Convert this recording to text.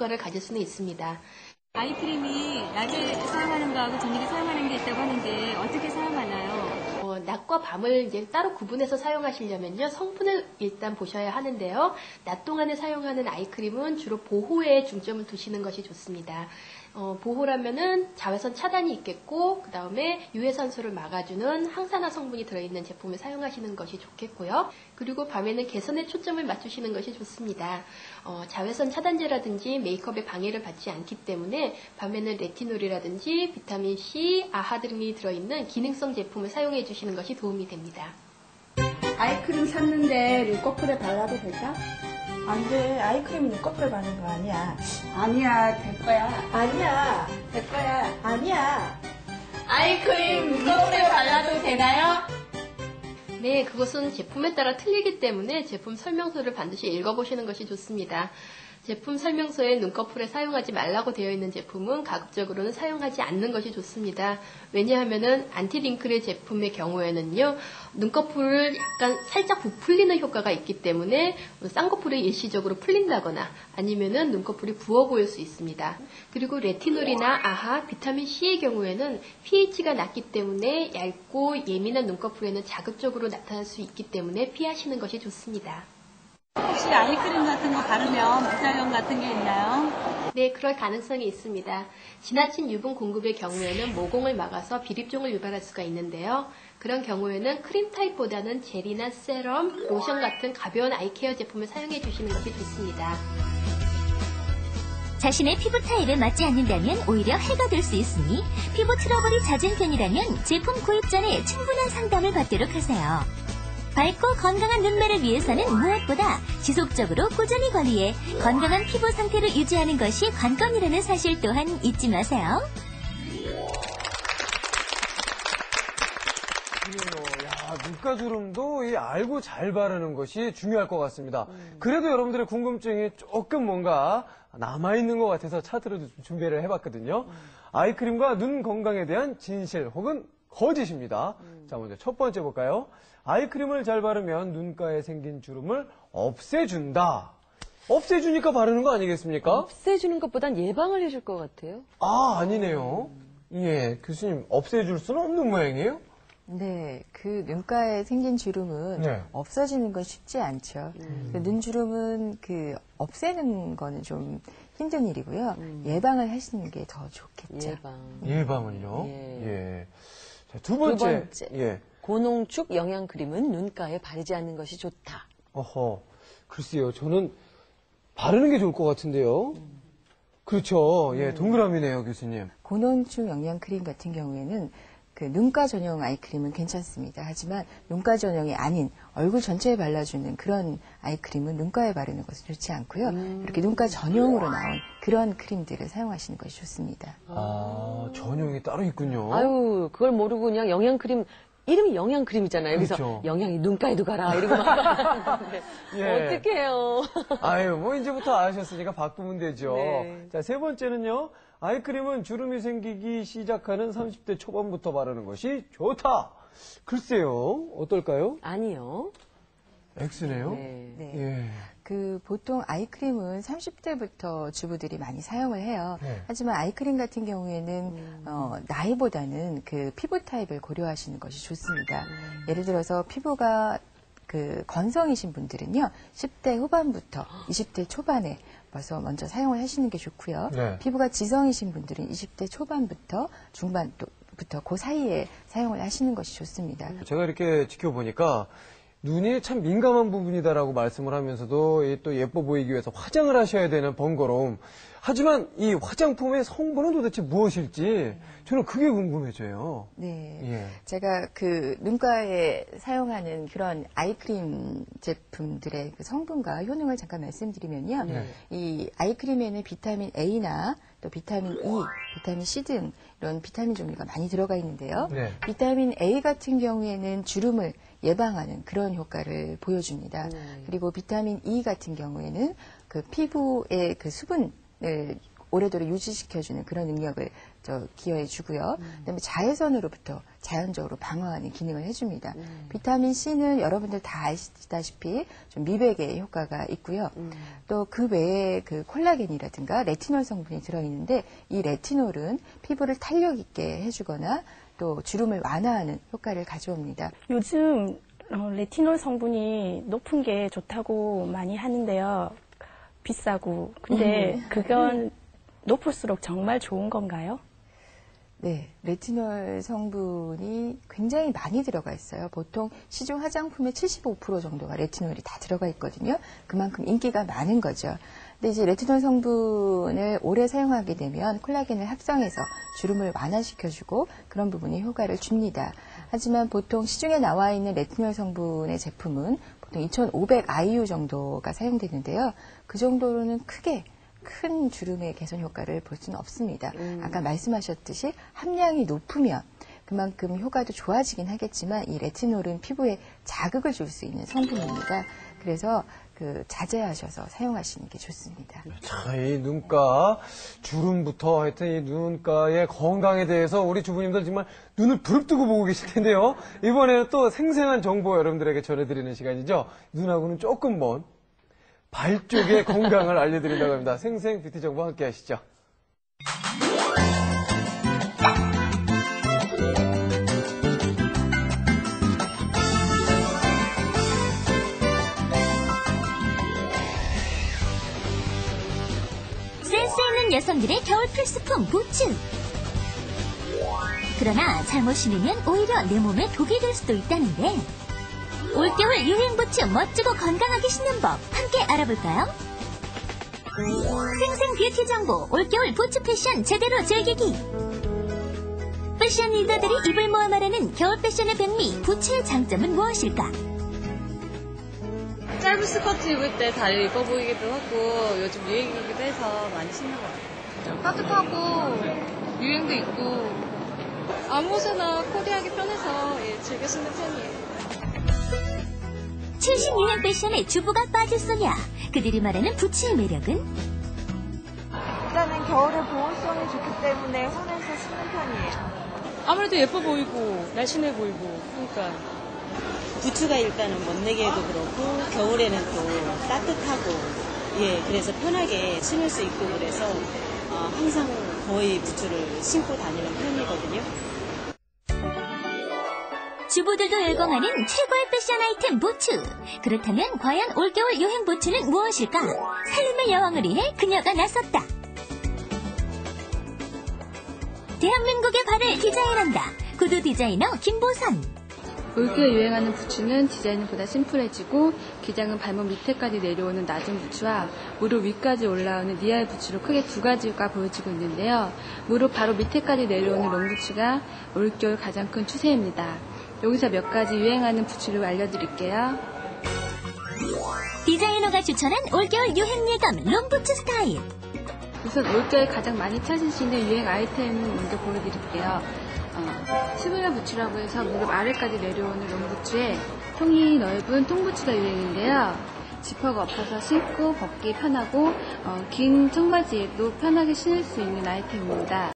효과를 가질 수는 있습니다. 아이크림이 낮에 사용하는 거하고 저녁에 사용하는 게 있다고 하는데 어떻게 사용하나요? 낮과 밤을 이제 따로 구분해서 사용하시려면요, 성분을 일단 보셔야 하는데요. 낮 동안에 사용하는 아이크림은 주로 보호에 중점을 두시는 것이 좋습니다. 보호라면은 자외선 차단이 있겠고, 그 다음에 유해산소를 막아주는 항산화 성분이 들어있는 제품을 사용하시는 것이 좋겠고요. 그리고 밤에는 개선에 초점을 맞추시는 것이 좋습니다. 자외선 차단제라든지 메이크업에 방해를 받지 않기 때문에 밤에는 레티놀이라든지 비타민C, 아하 등이 들어있는 기능성 제품을 사용해 주시는 것이 도움이 됩니다. 아이크림 샀는데 눈꺼풀에 발라도 될까? 안 돼. 아이크림이 눈꺼풀에 바르는 거 아니야. 아니야, 될 거야. 아니야. 될 거야. 아니야. 아이크림 눈꺼풀에 발라도 되나요? 네, 그것은 제품에 따라 틀리기 때문에 제품 설명서를 반드시 읽어보시는 것이 좋습니다. 제품 설명서에 눈꺼풀에 사용하지 말라고 되어 있는 제품은 가급적으로는 사용하지 않는 것이 좋습니다. 왜냐하면은 안티링클의 제품의 경우에는요, 눈꺼풀을 약간 살짝 부풀리는 효과가 있기 때문에 쌍꺼풀이 일시적으로 풀린다거나 아니면은 눈꺼풀이 부어 보일 수 있습니다. 그리고 레티놀이나 아하, 비타민C의 경우에는 pH가 낮기 때문에 얇고 예민한 눈꺼풀에는 자극적으로 나타날 수 있기 때문에 피하시는 것이 좋습니다. 혹시 아이크림 같은 거 바르면 부작용 같은 게 있나요? 네, 그럴 가능성이 있습니다. 지나친 유분 공급의 경우에는 모공을 막아서 비립종을 유발할 수가 있는데요. 그런 경우에는 크림 타입보다는 젤이나 세럼, 로션 같은 가벼운 아이케어 제품을 사용해 주시는 것이 좋습니다. 자신의 피부 타입에 맞지 않는다면 오히려 해가 될 수 있으니 피부 트러블이 잦은 편이라면 제품 구입 전에 충분한 상담을 받도록 하세요. 밝고 건강한 눈매를 위해서는 무엇보다 지속적으로 꾸준히 관리해 건강한 피부 상태를 유지하는 것이 관건이라는 사실 또한 잊지 마세요. 눈가주름도 알고 잘 바르는 것이 중요할 것 같습니다. 그래도 여러분들의 궁금증이 조금 뭔가 남아있는 것 같아서 차트로 준비를 해봤거든요. 아이크림과 눈 건강에 대한 진실 혹은 거짓입니다. 자, 먼저 첫 번째 볼까요? 아이크림을 잘 바르면 눈가에 생긴 주름을 없애준다. 없애주니까 바르는 거 아니겠습니까? 없애주는 것보단 예방을 해줄 것 같아요. 아, 아니네요. 예, 교수님, 없애줄 수는 없는 모양이에요? 네, 그 눈가에 생긴 주름은 네. 없어지는 건 쉽지 않죠. 눈 주름은 없애는 거는 좀 힘든 일이고요. 예방을 하시는 게 더 좋겠죠. 예방은요? 예. 예. 자, 두 번째. 예. 고농축 영양크림은 눈가에 바르지 않는 것이 좋다. 어허, 글쎄요. 저는 바르는 게 좋을 것 같은데요. 그렇죠. 예, 동그라미네요, 교수님. 고농축 영양크림 같은 경우에는 그 눈가 전용 아이크림은 괜찮습니다. 하지만 눈가 전용이 아닌 얼굴 전체에 발라주는 그런 아이크림은 눈가에 바르는 것은 좋지 않고요. 이렇게 눈가 전용으로 나온 그런 크림들을 사용하시는 것이 좋습니다. 아, 전용이 따로 있군요. 아유, 그걸 모르고 그냥 영양크림, 이름이 영양크림이잖아요. 그래서 그렇죠. 영양이 눈가에도 가라. 이러고 막. 예. 어떡해요. 아유, 뭐 이제부터 아셨으니까 바꾸면 되죠. 네. 자, 세 번째는요. 아이크림은 주름이 생기기 시작하는 30대 초반부터 바르는 것이 좋다. 글쎄요. 어떨까요? 아니요. X네요. 네. 네. 예. 보통 아이크림은 30대부터 주부들이 많이 사용을 해요. 네. 하지만 아이크림 같은 경우에는 나이보다는 그 피부 타입을 고려하시는 것이 좋습니다. 예를 들어서 피부가 건성이신 분들은요, 10대 후반부터 20대 초반에 벌써 먼저 사용을 하시는 게 좋고요. 네. 피부가 지성이신 분들은 20대 초반부터 중반부터 그 사이에 사용을 하시는 것이 좋습니다. 제가 이렇게 지켜보니까 눈이 참 민감한 부분이다라고 말씀을 하면서도 또 예뻐 보이기 위해서 화장을 하셔야 되는 번거로움. 하지만 이 화장품의 성분은 도대체 무엇일지 저는 그게 궁금해져요. 네. 예. 제가 눈가에 사용하는 그런 아이크림 제품들의 그 성분과 효능을 잠깐 말씀드리면요. 네. 이 아이크림에는 비타민 A나 또 비타민 E, 비타민 C 등 이런 비타민 종류가 많이 들어가 있는데요. 네. 비타민 A 같은 경우에는 주름을 예방하는 그런 효과를 보여줍니다. 그리고 비타민 E 같은 경우에는 그 피부의 그 수분을 오래도록 유지시켜주는 그런 능력을 기여해 주고요. 그다음에 자외선으로부터 자연적으로 방어하는 기능을 해줍니다. 비타민 C는 여러분들 다 아시다시피 좀 미백에 효과가 있고요. 또 그 외에 그 콜라겐이라든가 레티놀 성분이 들어있는데 이 레티놀은 피부를 탄력 있게 해주거나 또 주름을 완화하는 효과를 가져옵니다. 요즘 레티놀 성분이 높은 게 좋다고 많이 하는데요. 비싸고. 근데 그건 높을수록 정말 좋은 건가요? 네, 레티놀 성분이 굉장히 많이 들어가 있어요. 보통 시중 화장품의 75% 정도가 레티놀이 다 들어가 있거든요. 그만큼 인기가 많은 거죠. 근데 이제 레티놀 성분을 오래 사용하게 되면 콜라겐을 합성해서 주름을 완화시켜주고 그런 부분에 효과를 줍니다. 하지만 보통 시중에 나와 있는 레티놀 성분의 제품은 보통 2500 IU 정도가 사용되는데요. 그 정도로는 크게 큰 주름의 개선 효과를 볼 수는 없습니다. 아까 말씀하셨듯이 함량이 높으면 그만큼 효과도 좋아지긴 하겠지만 이 레티놀은 피부에 자극을 줄 수 있는 성분입니다. 그래서 자제하셔서 사용하시는 게 좋습니다. 자, 이 눈가 주름부터 하여튼 이 눈가의 건강에 대해서 우리 주부님들 정말 눈을 부릅뜨고 보고 계실 텐데요. 이번에는 또 생생한 정보 여러분들에게 전해드리는 시간이죠. 눈하고는 조금 먼 발 쪽의 건강을 알려드린다고 합니다. 생생 뷰티 정보 함께 하시죠. 센스 있는 여성들의 겨울 필수품 부츠. 그러나 잘못 신으면 오히려 내 몸에 독이 될 수도 있다는데 올겨울 유행 부츠 멋지고 건강하게 신는 법 함께 알아볼까요? 생생 뷰티 정보 올겨울 부츠 패션 제대로 즐기기. 패션 리더들이 입을 모아 말하는 겨울 패션의 백미 부츠의 장점은 무엇일까? 짧은 스커트 입을 때 다리 예뻐 보이기도 하고 요즘 유행이기도 해서 많이 신는 것 같아요. 따뜻하고 유행도 있고 아무 옷이나 코디하기 편해서 즐겨 신는 편이에요. 최신 유행 패션에 주부가 빠질 소냐? 그들이 말하는 부츠의 매력은? 일단은 겨울에 보온성이 좋기 때문에 손에서 신는 편이에요. 아무래도 예뻐 보이고 날씬해 보이고 그러니까 부츠가 일단은 멋내기에도 그렇고 겨울에는 또 따뜻하고 그래서 편하게 신을 수 있고 그래서 항상 거의 부츠를 신고 다니는 편이거든요. 주부들도 열광하는 최고의 패션 아이템 부츠. 그렇다면 과연 올겨울 유행 부츠는 무엇일까? 살림의 여왕을 위해 그녀가 나섰다. 대한민국의 발을 디자인한다. 구두 디자이너 김보선. 올겨울 유행하는 부츠는 디자인은 보다 심플해지고 기장은 발목 밑에까지 내려오는 낮은 부츠와 무릎 위까지 올라오는 니알 부츠로 크게 두 가지가 보여지고 있는데요. 무릎 바로 밑에까지 내려오는 롱 부츠가 올겨울 가장 큰 추세입니다. 여기서 몇 가지 유행하는 부츠를 알려드릴게요. 디자이너가 추천한 올겨울 유행 예감 롱부츠 스타일. 우선 올겨울 가장 많이 찾을 수 있는 유행 아이템을 먼저 보여드릴게요. 스브라 부츠라고 해서 무릎 아래까지 내려오는 롱부츠에 통이 넓은 통부츠가 유행인데요. 지퍼가 없어서 신고 벗기 편하고 긴 청바지에도 편하게 신을 수 있는 아이템입니다.